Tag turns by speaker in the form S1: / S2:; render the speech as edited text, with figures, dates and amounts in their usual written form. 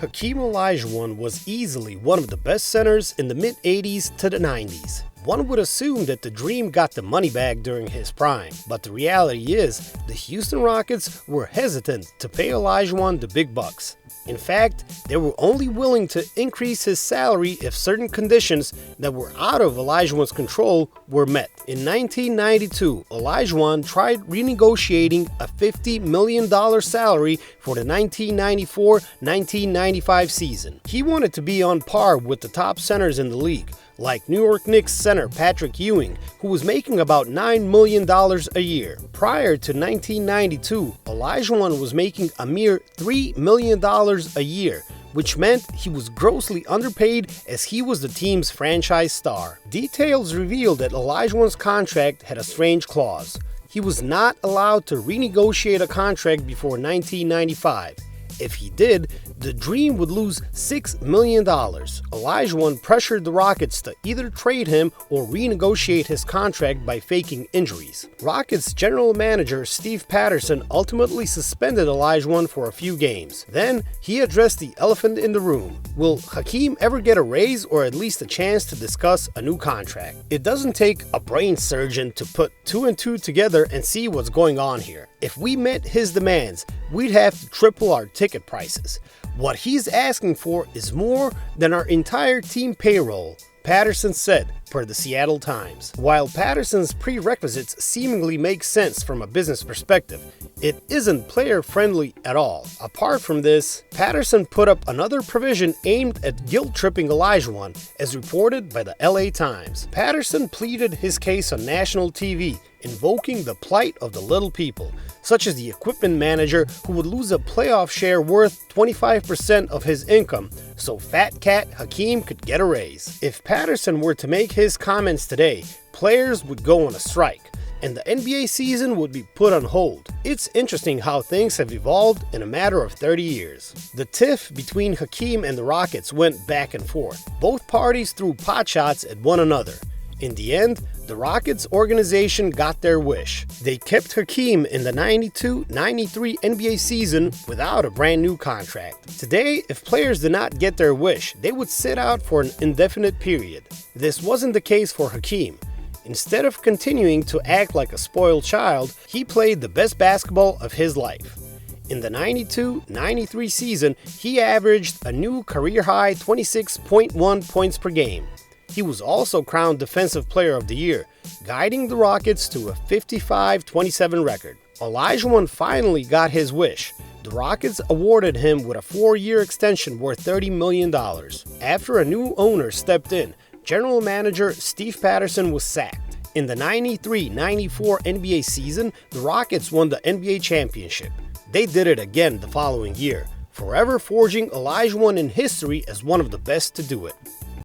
S1: Hakeem Olajuwon was easily one of the best centers in the mid-80s to the 90s. One would assume that the dream got the money bag during his prime, but the reality is the Houston Rockets were hesitant to pay Olajuwon the big bucks. In fact, they were only willing to increase his salary if certain conditions that were out of Olajuwon's control were met. In 1992, Olajuwon tried renegotiating a $50 million salary for the 1994-1995 season. He wanted to be on par with the top centers in the league, like New York Knicks center Patrick Ewing, who was making about $9 million a year. Prior to 1992, Olajuwon was making a mere $3 million a year, which meant he was grossly underpaid as he was the team's franchise star. Details revealed that Olajuwon's contract had a strange clause. He was not allowed to renegotiate a contract before 1995. If he did, the Dream would lose $6 million. Olajuwon pressured the Rockets to either trade him or renegotiate his contract by faking injuries. Rockets general manager Steve Patterson ultimately suspended Olajuwon for a few games. Then, he addressed the elephant in the room. Will Hakeem ever get a raise or at least a chance to discuss a new contract? It doesn't take a brain surgeon to put two and two together and see what's going on here. If we met his demands, we'd have to triple our ticket prices. What he's asking for is more than our entire team payroll, Patterson said, per the Seattle Times. While Patterson's prerequisites seemingly make sense from a business perspective, it isn't player-friendly at all. Apart from this, Patterson put up another provision aimed at guilt-tripping Olajuwon, as reported by the LA Times. Patterson pleaded his case on national TV, invoking the plight of the little people, such as the equipment manager who would lose a playoff share worth 25% of his income, so Fat Cat Hakeem could get a raise. If Patterson were to make his comments today, players would go on a strike, and the NBA season would be put on hold. It's interesting how things have evolved in a matter of 30 years. The tiff between Hakeem and the Rockets went back and forth. Both parties threw potshots at one another. In the end, the Rockets organization got their wish. They kept Hakeem in the 92-93 NBA season without a brand new contract. Today, if players did not get their wish, they would sit out for an indefinite period. This wasn't the case for Hakeem. Instead of continuing to act like a spoiled child, he played the best basketball of his life. In the 92-93 season, he averaged a new career-high 26.1 points per game. He was also crowned Defensive Player of the Year, guiding the Rockets to a 55-27 record. Olajuwon finally got his wish. The Rockets awarded him with a 4-year extension worth $30 million. After a new owner stepped in, General Manager Steve Patterson was sacked. In the 93-94 NBA season, the Rockets won the NBA championship. They did it again the following year, forever forging Olajuwon in history as one of the best to do it.